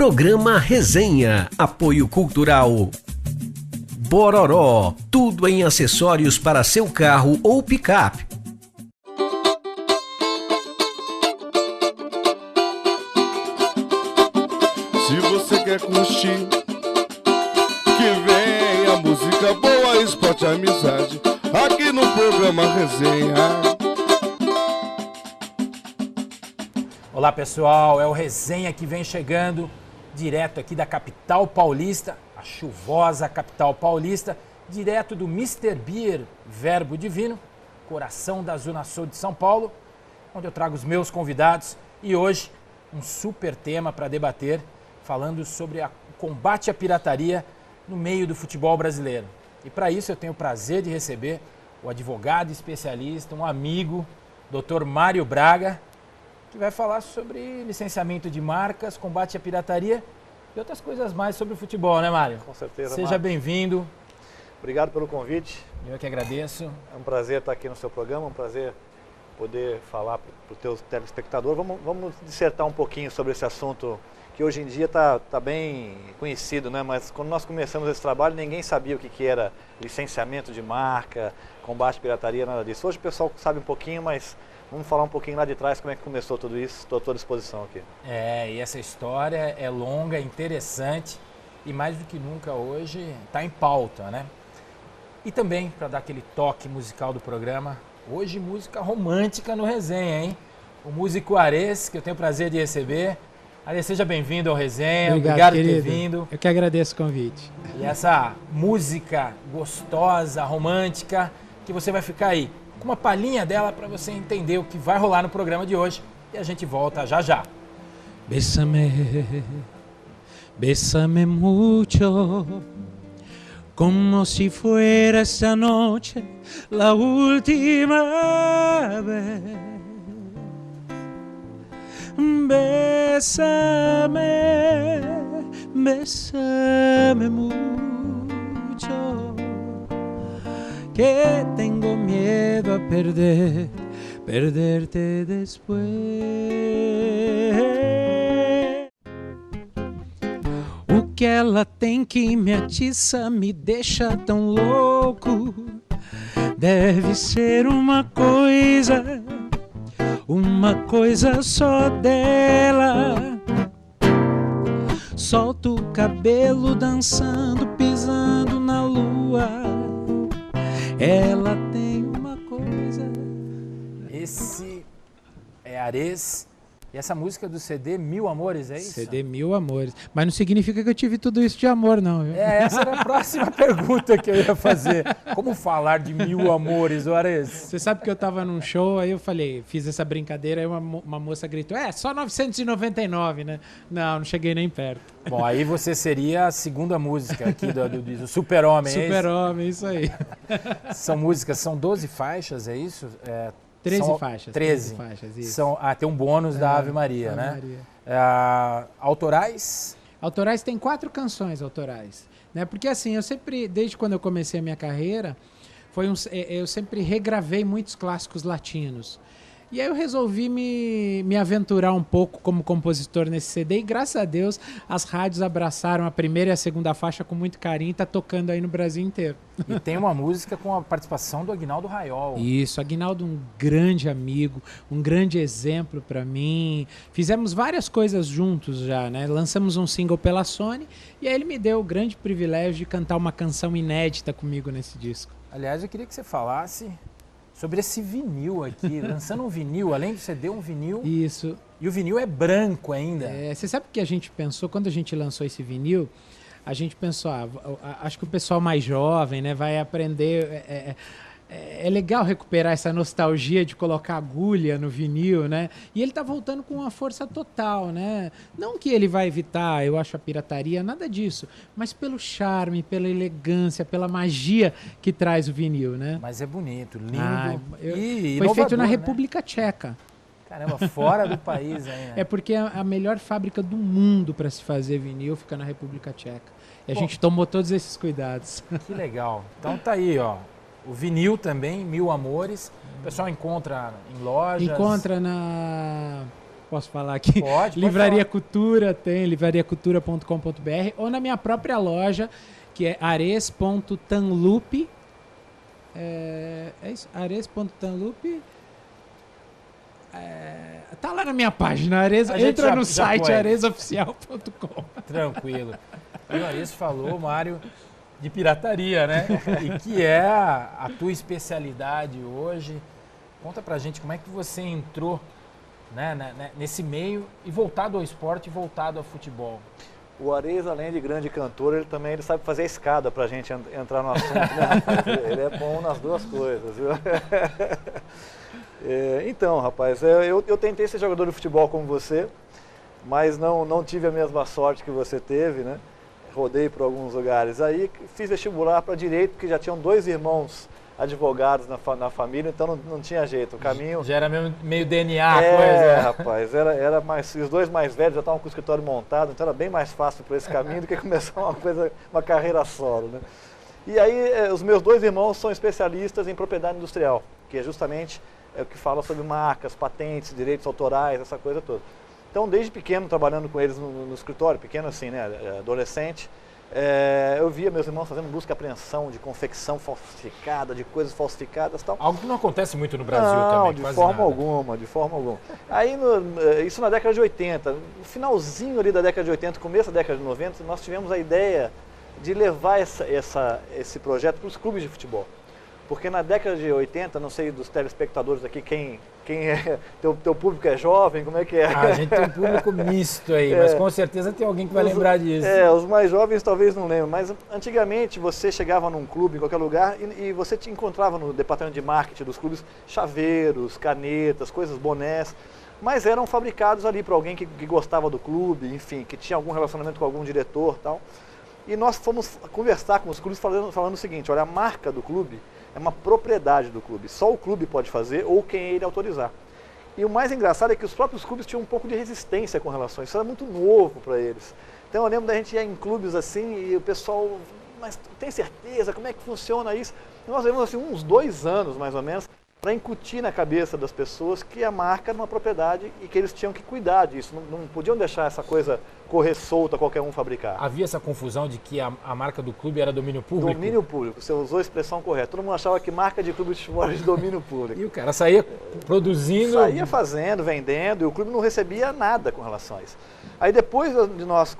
Programa Resenha. Apoio Cultural Bororó. Tudo em acessórios para seu carro ou picape. Se você quer curtir, que venha música boa, esporte, amizade, aqui no programa Resenha. Olá pessoal, é o Resenha que vem chegando direto aqui da capital paulista, a chuvosa capital paulista, direto do Mr. Beer, Verbo Divino, coração da Zona Sul de São Paulo, onde eu trago os meus convidados e hoje um super tema para debater, falando sobre o combate à pirataria no meio do futebol brasileiro. E para isso eu tenho o prazer de receber o advogado especialista, um amigo, Dr. Mário Braga, que vai falar sobre licenciamento de marcas, combate à pirataria e outras coisas mais sobre o futebol, né, Mário? Com certeza, Seja bem-vindo. Obrigado pelo convite. Eu que agradeço. É um prazer estar aqui no seu programa, um prazer poder falar para o teu telespectador. Vamos dissertar um pouquinho sobre esse assunto que hoje em dia está bem conhecido, né? Mas quando nós começamos esse trabalho, ninguém sabia o que era licenciamento de marca, combate à pirataria, nada disso. Hoje o pessoal sabe um pouquinho, mas vamos falar um pouquinho lá de trás como é que começou tudo isso. Estou à tua disposição aqui. E essa história é longa, interessante e mais do que nunca hoje está em pauta, né? E também, para dar aquele toque musical do programa, hoje música romântica no Resenha, hein? O músico Ares, que eu tenho o prazer de receber. Ares, seja bem-vindo ao Resenha. Obrigado por ter vindo. Eu que agradeço o convite. E essa música gostosa, romântica, que você vai ficar aí com uma palhinha dela para você entender o que vai rolar no programa de hoje. E a gente volta já já. Bésame, bésame mucho, como si fuera esta noche la última vez. Bésame, bésame mucho, que tengo miedo a perderte después. O que ela tem que me atiça, me deixa tão louco. Deve ser uma coisa só dela. Solto o cabelo dançando, pisando na lua. Ela tem uma coisa. Esse é Ares. E essa música do CD Mil Amores, é isso? CD Mil Amores. Mas não significa que eu tive tudo isso de amor, não. Viu? Essa era a próxima pergunta que eu ia fazer. Como falar de mil amores, Ares? Você sabe que eu tava num show, aí eu falei, fiz essa brincadeira, aí uma moça gritou, só 999, né? Não cheguei nem perto. Bom, aí você seria a segunda música aqui do Super-Homem, Super-Homem, isso aí. São 12 faixas, é isso? 13 faixas. 13 faixas, isso. Tem um bônus da Ave Maria, né? Maria. Autorais? Autorais tem 4 canções autorais, né? Porque assim, eu sempre, desde quando eu comecei a minha carreira, eu sempre regravei muitos clássicos latinos. E aí eu resolvi me aventurar um pouco como compositor nesse CD e graças a Deus as rádios abraçaram a primeira e a segunda faixa com muito carinho e tá tocando aí no Brasil inteiro. E tem uma música com a participação do Aguinaldo Raiol. Isso, Aguinaldo, um grande amigo, um grande exemplo para mim. Fizemos várias coisas juntos já, né? Lançamos um single pela Sony e aí ele me deu o grande privilégio de cantar uma canção inédita comigo nesse disco. Aliás, eu queria que você falasse sobre esse vinil aqui, lançando um vinil, além de CD, um vinil. Isso. E o vinil é branco ainda. Você sabe o que a gente pensou quando a gente lançou esse vinil? A gente pensou, acho que o pessoal mais jovem, né, vai aprender. É legal recuperar essa nostalgia de colocar agulha no vinil, né? E ele tá voltando com uma força total, né? Não que ele vai evitar, eu acho, a pirataria, nada disso. Mas pelo charme, pela elegância, pela magia que traz o vinil, né? Mas é bonito, lindo e foi feito na República Tcheca. Caramba, fora do país ainda. É porque a melhor fábrica do mundo para se fazer vinil fica na República Tcheca. E a gente tomou todos esses cuidados. Que legal. Então tá aí, ó. O vinil também, Mil Amores. O pessoal encontra em lojas? Encontra posso falar aqui. Pode Livraria falar. Cultura, tem livrariacultura.com.br ou na minha própria loja, que é ares.tanlup. É isso? Ares.tanlup. Tá lá na minha página, Ares, A gente entra no já site põe. aresoficial.com. Tranquilo. E o Ares falou, Mário, de pirataria, né? E que é a tua especialidade hoje. Conta pra gente como é que você entrou, né, nesse meio e voltado ao esporte e voltado ao futebol. O Ares, além de grande cantor, ele sabe fazer a escada pra gente entrar no assunto, né, rapaz? Ele é bom nas duas coisas, viu? Então, rapaz, eu tentei ser jogador de futebol como você, mas não tive a mesma sorte que você teve, né? Rodei por alguns lugares. Aí fiz vestibular para direito, porque já tinham 2 irmãos advogados na família, então não tinha jeito. O caminho... Já era meio DNA a coisa. Rapaz, era mais... Os 2 mais velhos já estavam com o escritório montado, então era bem mais fácil por esse caminho do que começar uma carreira solo, né? E aí, os meus 2 irmãos são especialistas em propriedade industrial, que é justamente o que fala sobre marcas, patentes, direitos autorais, essa coisa toda. Então, desde pequeno, trabalhando com eles no escritório, pequeno assim, né, adolescente, eu via meus irmãos fazendo busca e apreensão de confecção falsificada, de coisas falsificadas e tal. Algo que não acontece muito no Brasil não, também, de quase forma nada. alguma, de forma alguma. Aí, isso na década de 80, no finalzinho ali da década de 80, começo da década de 90, nós tivemos a ideia de levar esse projeto para os clubes de futebol. Porque na década de 80, não sei dos telespectadores aqui, quem é, teu público é jovem, como é que é? A gente tem um público misto aí, mas com certeza tem alguém que vai lembrar disso. Os mais jovens talvez não lembrem, mas antigamente você chegava num clube, em qualquer lugar, e você te encontrava no departamento de marketing dos clubes chaveiros, canetas, coisas, bonés, mas eram fabricados ali para alguém que gostava do clube, enfim, que tinha algum relacionamento com algum diretor e tal. E nós fomos conversar com os clubes falando o seguinte, olha, a marca do clube é uma propriedade do clube, só o clube pode fazer ou quem ele autorizar. E o mais engraçado é que os próprios clubes tinham um pouco de resistência com relação a isso, era muito novo para eles. Então eu lembro da gente ir em clubes assim e o pessoal, mas tem certeza, como é que funciona isso? E nós levamos assim uns 2 anos mais ou menos para incutir na cabeça das pessoas que a marca era uma propriedade e que eles tinham que cuidar disso, não podiam deixar essa coisa correr solta, qualquer um fabricar. Havia essa confusão de que a marca do clube era domínio público? Domínio público, você usou a expressão correta. Todo mundo achava que marca de clube de futebol era de domínio público. E o cara saía produzindo... Saía fazendo, vendendo, e o clube não recebia nada com relação a isso. Aí depois de nós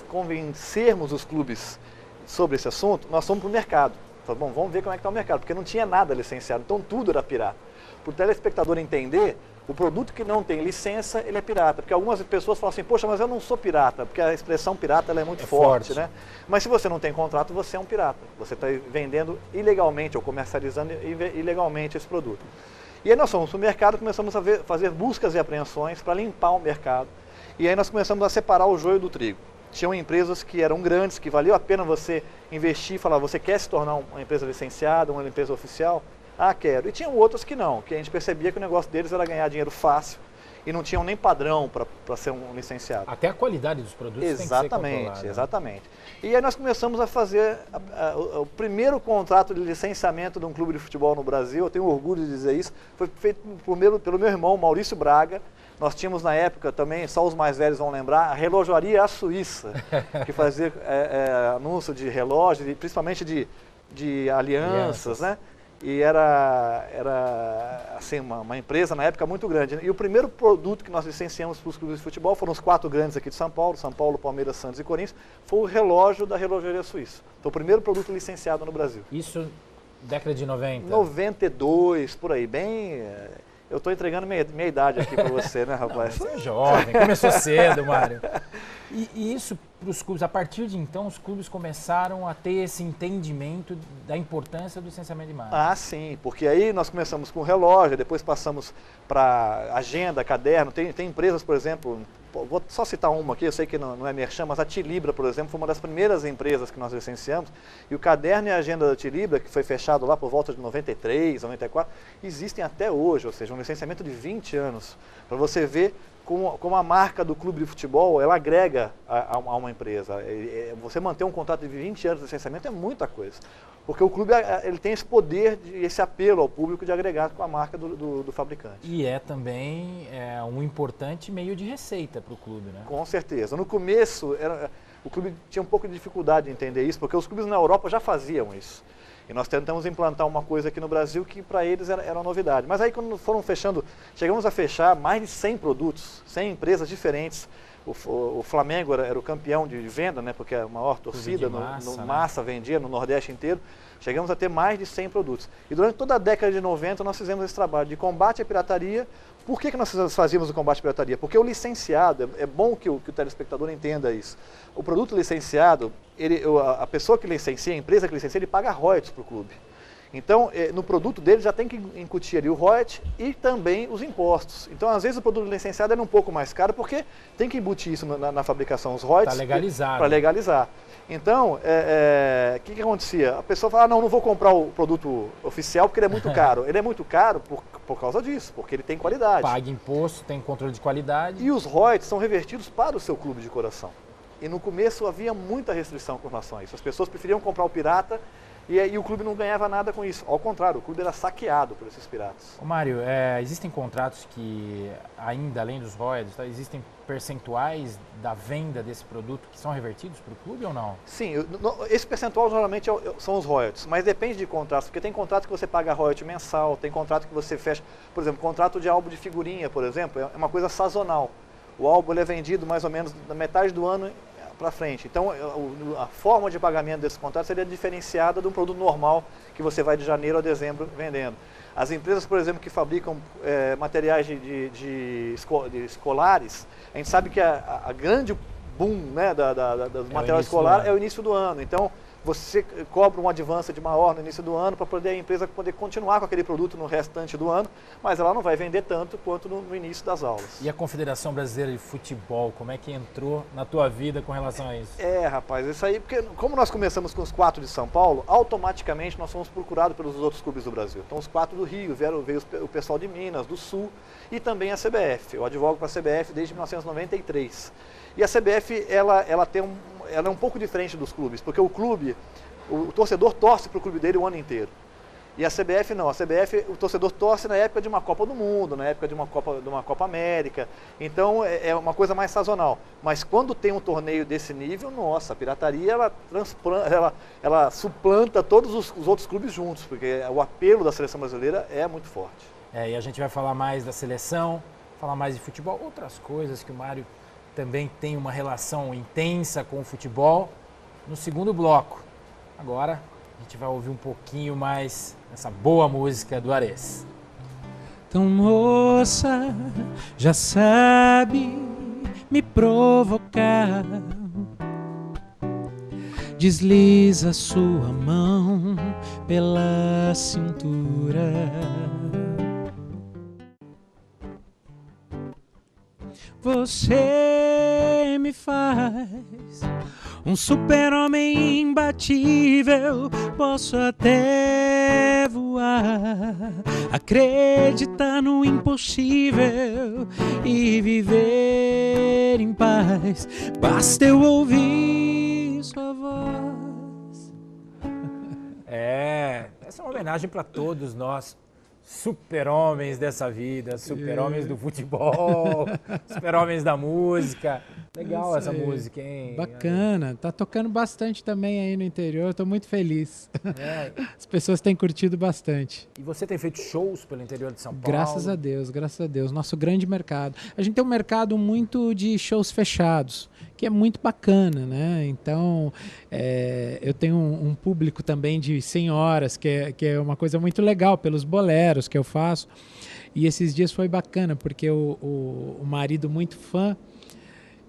convencermos os clubes sobre esse assunto, nós fomos para o mercado. Falei, bom, vamos ver como é que está o mercado, porque não tinha nada licenciado, então tudo era pirata. Para o telespectador entender, o produto que não tem licença, ele é pirata. Porque algumas pessoas falam assim, poxa, mas eu não sou pirata, porque a expressão pirata ela é muito forte, né? Mas se você não tem contrato, você é um pirata. Você está vendendo ilegalmente ou comercializando ilegalmente esse produto. E aí nós fomos para o mercado, começamos a fazer buscas e apreensões para limpar o mercado. E aí nós começamos a separar o joio do trigo. Tinham empresas que eram grandes, que valia a pena você investir e falar, você quer se tornar uma empresa licenciada, uma empresa oficial? Ah, quero. E tinham outras que não, que a gente percebia que o negócio deles era ganhar dinheiro fácil e não tinham nem padrão para ser um licenciado. Até a qualidade dos produtos tem que ser controlada. Exatamente. E aí nós começamos a fazer o primeiro contrato de licenciamento de um clube de futebol no Brasil, eu tenho orgulho de dizer isso, foi feito pelo meu irmão Maurício Braga. Nós tínhamos na época também, só os mais velhos vão lembrar, a Relojoaria A Suíça, que fazia anúncio de relógios, principalmente de alianças, né? E era assim, uma empresa na época muito grande. E o primeiro produto que nós licenciamos para os clubes de futebol, foram os 4 grandes aqui de São Paulo, Palmeiras, Santos e Corinthians, foi o relógio da Relojoaria Suíça. Então o primeiro produto licenciado no Brasil. Isso década de 90? 92, por aí, bem... Eu estou entregando minha idade aqui para você, né, rapaz? Não, você é jovem, começou cedo, Mário. E isso para os clubes, a partir de então, os clubes começaram a ter esse entendimento da importância do licenciamento de marca. Ah, sim, porque aí nós começamos com relógio, depois passamos para agenda, caderno. Tem empresas, por exemplo, vou só citar uma aqui, eu sei que não é merchan, mas a Tilibra, por exemplo, foi uma das primeiras empresas que nós licenciamos. E o caderno e a agenda da Tilibra, que foi fechado lá por volta de 93, 94, existem até hoje, ou seja, um licenciamento de 20 anos, para você ver como a marca do clube de futebol, ela agrega a uma empresa. Você manter um contrato de 20 anos de licenciamento é muita coisa. Porque o clube ele tem esse poder, esse apelo ao público de agregar com a marca do fabricante. E também um importante meio de receita para o clube, né? Com certeza. No começo, o clube tinha um pouco de dificuldade de entender isso, porque os clubes na Europa já faziam isso. E nós tentamos implantar uma coisa aqui no Brasil que para eles era uma novidade. Mas aí quando foram fechando, chegamos a fechar mais de 100 produtos, 100 empresas diferentes. O Flamengo era o campeão de venda, né, porque é a maior torcida, massa vendia no Nordeste inteiro. Chegamos a ter mais de 100 produtos. E durante toda a década de 90 nós fizemos esse trabalho de combate à pirataria. Por que nós fazíamos o combate à pirataria? Porque o licenciado, é bom que o telespectador entenda isso. O produto licenciado, a pessoa que licencia, a empresa que licencia, ele paga royalties para o clube. Então, no produto dele já tem que incutir ali o royalties e também os impostos. Então, às vezes o produto licenciado é um pouco mais caro porque tem que embutir isso na fabricação, os royalties. Para legalizar. Para legalizar. Então, o que acontecia? A pessoa fala, não vou comprar o produto oficial porque ele é muito caro. Ele é muito caro por causa disso, porque ele tem qualidade. Paga imposto, tem controle de qualidade. E os royalties são revertidos para o seu clube de coração. E no começo havia muita restrição com relação a isso. As pessoas preferiam comprar o pirata e o clube não ganhava nada com isso. Ao contrário, o clube era saqueado por esses piratas. Ô Mário, existem contratos que, ainda além dos royalties, existem percentuais da venda desse produto que são revertidos para o clube ou não? Sim, esse percentual geralmente são os royalties, mas depende de contratos, porque tem contrato que você paga royalty mensal, tem contrato que você fecha, por exemplo, contrato de álbum de figurinha, por exemplo, é uma coisa sazonal. O álbum ele é vendido mais ou menos da metade do ano para frente. Então, a forma de pagamento desse contrato seria diferenciada de um produto normal que você vai de janeiro a dezembro vendendo. As empresas, por exemplo, que fabricam materiais de escolares, a gente sabe que a grande boom, né, do material escolar é o início do ano. Então, você cobra um advance de maior no início do ano para poder a empresa poder continuar com aquele produto no restante do ano, mas ela não vai vender tanto quanto no início das aulas. E a Confederação Brasileira de Futebol, como é que entrou na tua vida com relação a isso? Rapaz, isso aí, porque como nós começamos com os 4 de São Paulo, automaticamente nós fomos procurados pelos outros clubes do Brasil. Então os 4 do Rio, veio o pessoal de Minas, do Sul e também a CBF. Eu advogo para a CBF desde 1993. E a CBF, ela é um pouco diferente dos clubes, porque o torcedor torce para o clube dele o ano inteiro. E a CBF não, a CBF, o torcedor torce na época de uma Copa do Mundo, na época de uma Copa América, então é uma coisa mais sazonal. Mas quando tem um torneio desse nível, nossa, a pirataria ela suplanta todos os outros clubes juntos, porque o apelo da seleção brasileira é muito forte. E a gente vai falar mais da seleção, falar mais de futebol, outras coisas que o Mário também tem uma relação intensa com o futebol, no segundo bloco. Agora a gente vai ouvir um pouquinho mais essa boa música do Ares. Então, moça, já sabe me provocar. Desliza sua mão pela cintura. Você me faz um super-homem imbatível. Posso até voar, acreditar no impossível e viver em paz. Basta eu ouvir sua voz. Essa é uma homenagem para todos nós. Super-homens dessa vida, super-homens do futebol, super-homens da música. Legal essa música, hein? Bacana, tá tocando bastante também aí no interior, tô muito feliz. As pessoas têm curtido bastante. E você tem feito shows pelo interior de São Paulo? Graças a Deus, nosso grande mercado. A gente tem um mercado muito de shows fechados, que é muito bacana, né? Então, eu tenho um público também de senhoras, que é uma coisa muito legal, pelos boleros que eu faço. E esses dias foi bacana, porque o marido muito fã,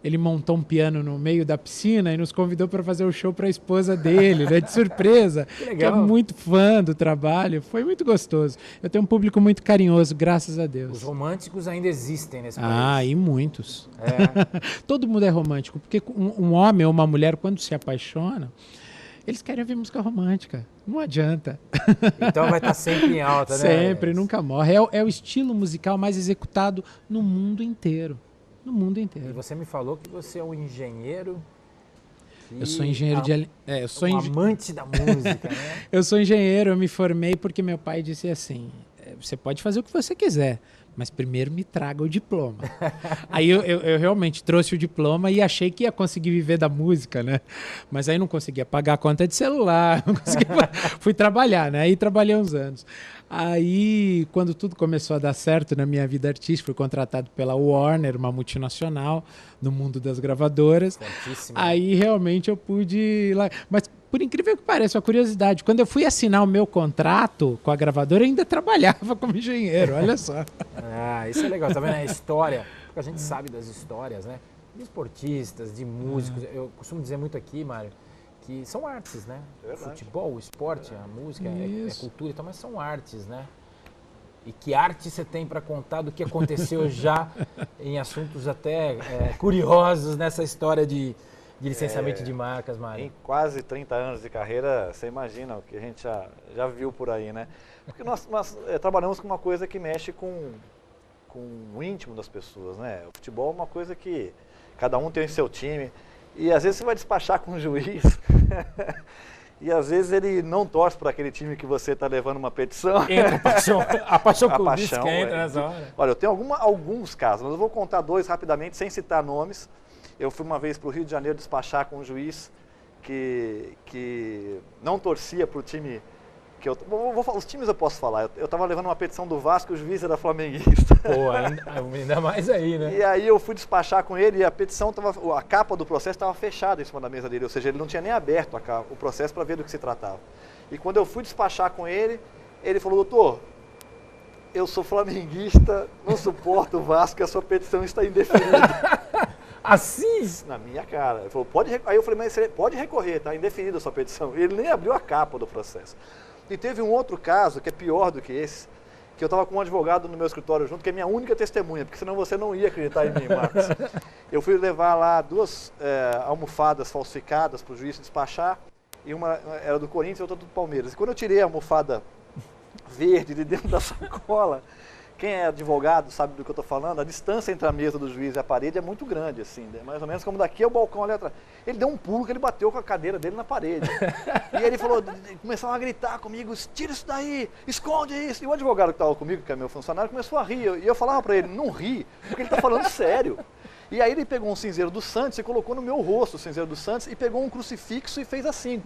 ele montou um piano no meio da piscina e nos convidou para fazer o show para a esposa dele, né, de surpresa, que é muito fã do trabalho. Foi muito gostoso. Eu tenho um público muito carinhoso, graças a Deus. Os românticos ainda existem nesse país. E muitos. Todo mundo é romântico, porque um homem ou uma mulher, quando se apaixona, eles querem ouvir música romântica. Não adianta. Então vai estar sempre em alta, né? Sempre, nunca morre. É o estilo musical mais executado no mundo inteiro. No mundo E inteiro. você me falou que você é um engenheiro. Eu sou engenheiro de... eu sou amante da música, né? Eu sou engenheiro, eu me formei porque meu pai disse assim, você pode fazer o que você quiser, mas primeiro me traga o diploma. Aí eu realmente trouxe o diploma e achei que ia conseguir viver da música, né? Mas aí não conseguia pagar a conta de celular, não conseguia... fui trabalhar, né? Aí trabalhei uns anos. Aí, quando tudo começou a dar certo na minha vida artística, fui contratado pela Warner, uma multinacional no mundo das gravadoras. Fortíssimo. Aí realmente eu pude ir lá. Mas por incrível que pareça, uma curiosidade, quando eu fui assinar o meu contrato com a gravadora, eu ainda trabalhava como engenheiro, olha só. Ah, isso é legal, tá vendo? A história, porque a gente sabe das histórias, né? De esportistas, de músicos. Eu costumo dizer muito aqui, Mário, que são artes, né? É verdade. Futebol, o esporte, a música, é Isso. cultura e tal, mas são artes, né? E que arte você tem para contar do que aconteceu já em assuntos até curiosos nessa história de licenciamento de marcas, Mário? Em quase 30 anos de carreira, você imagina o que a gente já viu por aí, né? Porque nós trabalhamos com uma coisa que mexe com o íntimo das pessoas, né? O futebol é uma coisa que cada um tem o seu time e às vezes você vai despachar com um juiz e às vezes ele não torce para aquele time que você está levando uma petição. Entra a paixão A clubística paixão, entra nessa hora. Olha, eu tenho alguns casos, mas eu vou contar dois rapidamente, sem citar nomes. Eu fui uma vez para o Rio de Janeiro despachar com um juiz que não torcia para o time que eu... os times eu posso falar. Eu estava levando uma petição do Vasco e o juiz era flamenguista. Pô, ainda mais aí, né? E aí eu fui despachar com ele e a petição a capa do processo estava fechada em cima da mesa dele, ou seja, ele não tinha nem aberto o processo para ver do que se tratava. E quando eu fui despachar com ele, ele falou, doutor, eu sou flamenguista, não suporto o Vasco, a sua petição está indeferida. Assim? Na minha cara. Ele falou, aí eu falei, mas você pode recorrer, está indeferida a sua petição. Ele nem abriu a capa do processo. E teve um outro caso, que é pior do que esse, que eu estava com um advogado no meu escritório junto, que é minha única testemunha, porque senão você não ia acreditar em mim, Marcos. Eu fui levar lá duas almofadas falsificadas para o juiz despachar, e uma era do Corinthians e outra do Palmeiras. E quando eu tirei a almofada verde de dentro da sacola, quem é advogado sabe do que eu estou falando, a distância entre a mesa do juiz e a parede é muito grande, assim, mais ou menos como daqui é o balcão ali atrás. Ele deu um pulo que ele bateu com a cadeira dele na parede. E ele falou, começaram a gritar comigo, tira isso daí, esconde isso. E o advogado que estava comigo, que é meu funcionário, começou a rir. E eu falava para ele, não ri, porque ele está falando sério. E aí ele pegou um cinzeiro do Santos e colocou no meu rosto o cinzeiro do Santos e pegou um crucifixo e fez assim.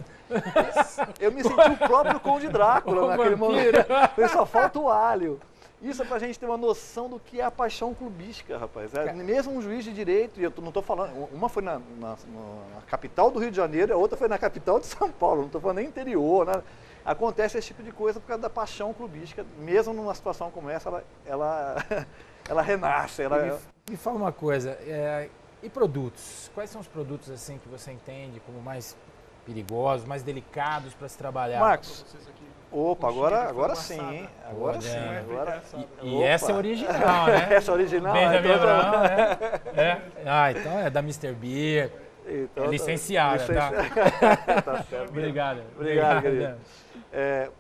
Eu me senti o próprio Conde Drácula naquele momento. Só falta o alho. Isso é pra gente ter uma noção do que é a paixão clubística, rapaz. Mesmo um juiz de direito, e eu não estou falando, uma foi na capital do Rio de Janeiro e a outra foi na capital de São Paulo, não estou falando nem interior, nada. Acontece esse tipo de coisa por causa da paixão clubística, mesmo numa situação como essa, ela renasce. Me fala uma coisa, e produtos? Quais são os produtos assim que você entende como mais perigosos, mais delicados para se trabalhar? Marcos, opa, agora sim, hein? Agora sim. E essa é original, né? Essa é original. Benjamin Abraão, né? Então é da Mr. Beer. Então, é licenciada, tá? Tá certo. Obrigado, querido.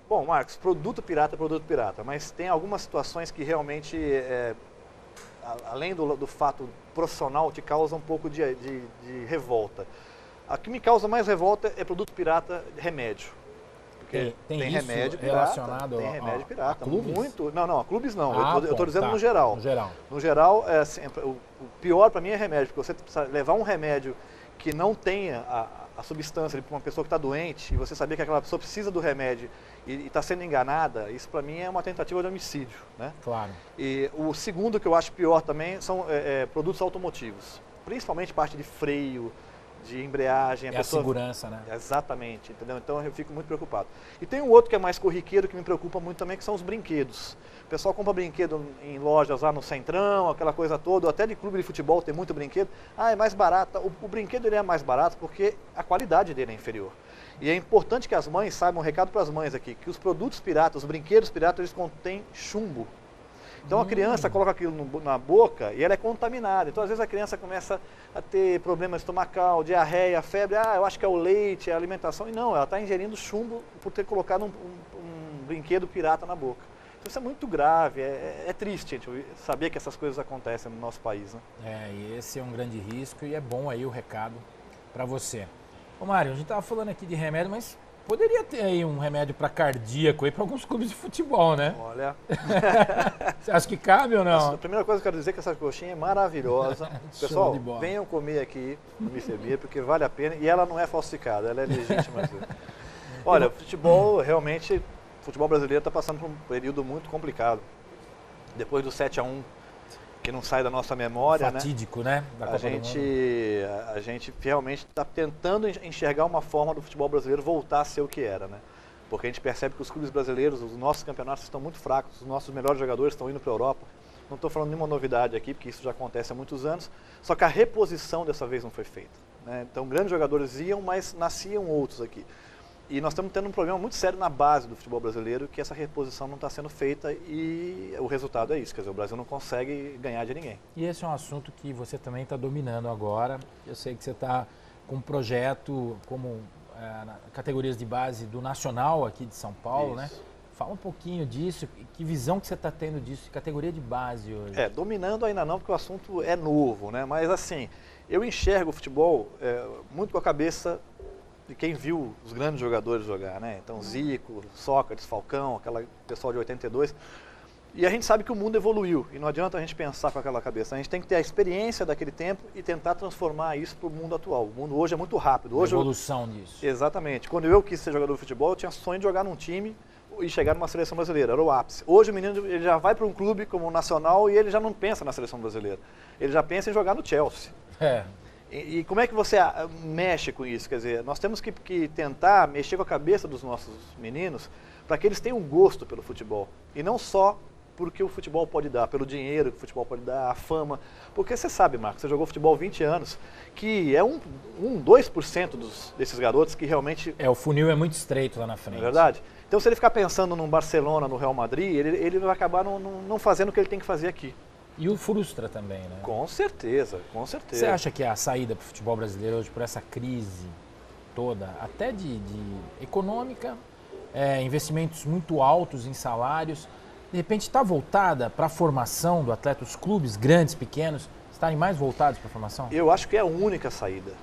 Bom, Marcos, produto pirata é produto pirata, mas tem algumas situações que realmente, além do fato profissional, te causa um pouco de revolta. A que me causa mais revolta é produto pirata de remédio. Tem remédio pirata, relacionado tem remédio pirata. A clubes? Não, a clubes não. Eu estou dizendo tá. no geral. No geral, o pior para mim é remédio, porque você precisa levar um remédio que não tenha a substância para uma pessoa que está doente, e você saber que aquela pessoa precisa do remédio e está sendo enganada, isso para mim é uma tentativa de homicídio, né? Claro. E o segundo que eu acho pior também são produtos automotivos, principalmente parte de freio, de embreagem. A segurança, né? Exatamente, entendeu? Então eu fico muito preocupado. E tem um outro que é mais corriqueiro, que me preocupa muito também, que são os brinquedos. O pessoal compra brinquedo em lojas lá no Centrão, aquela coisa toda, até de clube de futebol tem muito brinquedo. É mais barato. O brinquedo ele é mais barato porque a qualidade dele é inferior. E é importante que as mães saibam, um recado para as mães aqui, que os produtos piratas, os brinquedos piratas, eles contêm chumbo. Então a criança coloca aquilo na boca e ela é contaminada. Então às vezes a criança começa a ter problema estomacal, diarreia, febre. Eu acho que é o leite, é a alimentação. E não, ela está ingerindo chumbo por ter colocado um brinquedo pirata na boca. Então isso é muito grave, é triste, gente, saber que essas coisas acontecem no nosso país, né? E esse é um grande risco e é bom aí o recado para você. Ô Mário, a gente estava falando aqui de remédio, mas poderia ter aí um remédio para cardíaco aí para alguns clubes de futebol, né? Olha, Você acha que cabe ou não? a primeira coisa que eu quero dizer é que essa coxinha é maravilhosa. Show Pessoal, de bola. venham comer aqui no Mr. Beer, porque vale a pena e ela não é falsificada, ela é legítima. Olha, o futebol realmente, o futebol brasileiro está passando por um período muito complicado. Depois do 7-1, que não sai da nossa memória, Fatídico, né? Da A Copa do Mundo. gente realmente está tentando enxergar uma forma do futebol brasileiro voltar a ser o que era, né? Porque a gente percebe que os clubes brasileiros, os nossos campeonatos estão muito fracos, os nossos melhores jogadores estão indo para a Europa. Não estou falando nenhuma novidade aqui, porque isso já acontece há muitos anos, só que a reposição dessa vez não foi feita, né? Então, grandes jogadores iam, mas nasciam outros aqui. E nós estamos tendo um problema muito sério na base do futebol brasileiro, que essa reposição não está sendo feita e o resultado é isso, quer dizer, o Brasil não consegue ganhar de ninguém. E esse é um assunto que você também está dominando agora. Eu sei que você está com um projeto como na categorias de base do Nacional aqui de São Paulo, né? Fala um pouquinho disso, que visão que você está tendo disso, de categoria de base hoje? Dominando ainda não, porque o assunto é novo, né? Mas assim, eu enxergo o futebol muito com a cabeça de quem viu os grandes jogadores jogar, né? Então Zico, Sócrates, Falcão, aquela pessoal de 82. E a gente sabe que o mundo evoluiu e não adianta a gente pensar com aquela cabeça. A gente tem que ter a experiência daquele tempo e tentar transformar isso para o mundo atual. O mundo hoje é muito rápido. Hoje a evolução disso. Exatamente. Quando eu quis ser jogador de futebol, eu tinha sonho de jogar num time e chegar numa seleção brasileira. Era o ápice. Hoje o menino ele já vai para um clube como o Nacional e ele já não pensa na seleção brasileira. Ele já pensa em jogar no Chelsea. E como é que você mexe com isso? Quer dizer, nós temos que tentar mexer com a cabeça dos nossos meninos para que eles tenham um gosto pelo futebol. E não só porque o futebol pode dar, pelo dinheiro que o futebol pode dar, a fama. Porque você sabe, Marcos, você jogou futebol 20 anos, que é 2% desses garotos que realmente... O funil é muito estreito lá na frente. É verdade? Então, se ele ficar pensando num Barcelona, no Real Madrid, ele vai acabar não fazendo o que ele tem que fazer aqui. E o frustra também, né? Com certeza, com certeza. Você acha que a saída para o futebol brasileiro hoje, por essa crise toda, até de econômica, investimentos muito altos em salários, de repente está voltada para a formação do atleta, os clubes grandes, pequenos, estarem mais voltados para a formação? Eu acho que é a única saída.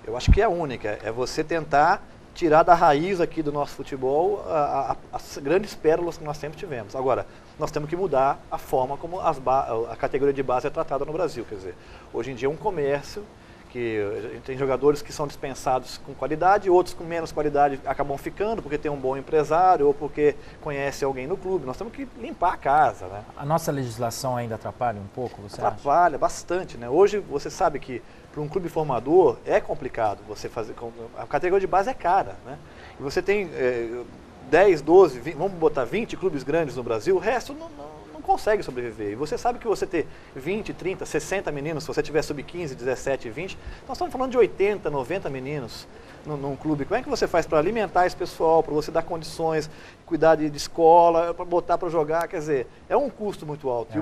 Eu acho que é a única. É você tentar tirar da raiz aqui do nosso futebol as grandes pérolas que nós sempre tivemos. Agora, nós temos que mudar a forma como a categoria de base é tratada no Brasil. Quer dizer, hoje em dia é um comércio que a gente tem jogadores que são dispensados com qualidade, outros com menos qualidade acabam ficando porque tem um bom empresário ou porque conhece alguém no clube. Nós temos que limpar a casa, né? A nossa legislação ainda atrapalha um pouco, você acha? Atrapalha bastante, né? Hoje você sabe que para um clube formador é complicado você fazer, a categoria de base é cara, né? E você tem 10, 12, 20, vamos botar 20 clubes grandes no Brasil, o resto não consegue sobreviver. E você sabe que você ter 20, 30, 60 meninos, se você tiver sub-15, 17, 20, nós estamos falando de 80, 90 meninos num clube. Como é que você faz para alimentar esse pessoal, para você dar condições, cuidar de escola, para botar para jogar? Quer dizer, é um custo muito alto.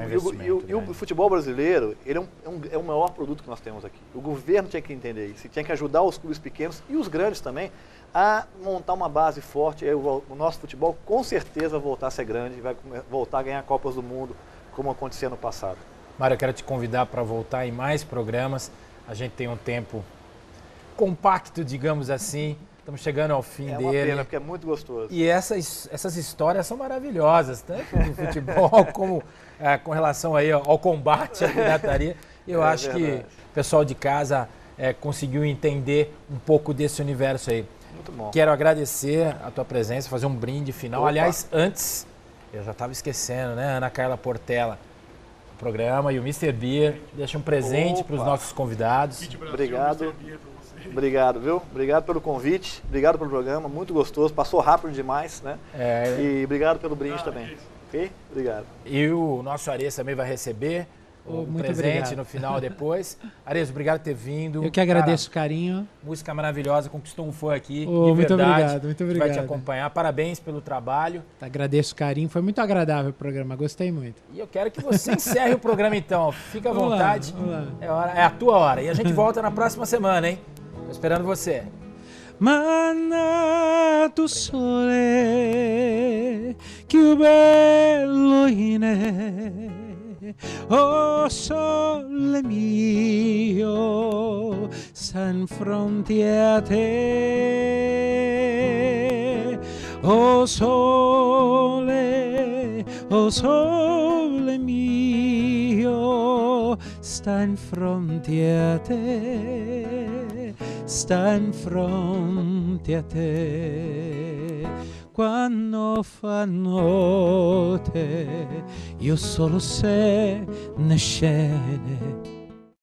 E o futebol brasileiro, ele é o maior produto que nós temos aqui. O governo tinha que entender isso, tinha que ajudar os clubes pequenos e os grandes também a montar uma base forte. O nosso futebol com certeza vai voltar a ser grande, vai voltar a ganhar Copas do Mundo, como acontecia no passado. Mário, eu quero te convidar para voltar em mais programas. A gente tem um tempo compacto, digamos assim. Estamos chegando ao fim dele. É uma pena, porque é muito gostoso. E essas histórias são maravilhosas, tanto no futebol como com relação aí ao combate à pirataria. Eu acho que o pessoal de casa conseguiu entender um pouco desse universo aí. Muito bom. Quero agradecer a tua presença, fazer um brinde final. Opa. Aliás, antes, eu já estava esquecendo, né? Ana Carla Portela, o programa e o Mr. Beer. Deixa um presente para os nossos convidados. Obrigado. Obrigado, viu? Obrigado pelo convite, obrigado pelo programa, muito gostoso, passou rápido demais, né? E obrigado pelo brinde também. Ok? Obrigado. E o nosso Ares também vai receber um presente obrigado. No final depois. Ares, obrigado por ter vindo. Eu que agradeço o carinho. Música maravilhosa, conquistou um fã aqui. Muito obrigado, muito obrigado. Vai te acompanhar. Parabéns pelo trabalho. Agradeço o carinho, foi muito agradável o programa, gostei muito. E eu quero que você encerre o programa então. Fica à vontade. Vamos lá. É a tua hora. E a gente volta na próxima semana, hein? Tô esperando você. mannato sole, che bello in è, oh sole mio, sta in fronte a te, oh sole mio, sta in fronte a te, sta in fronte a te. Quando fa notte, io solo se ne scene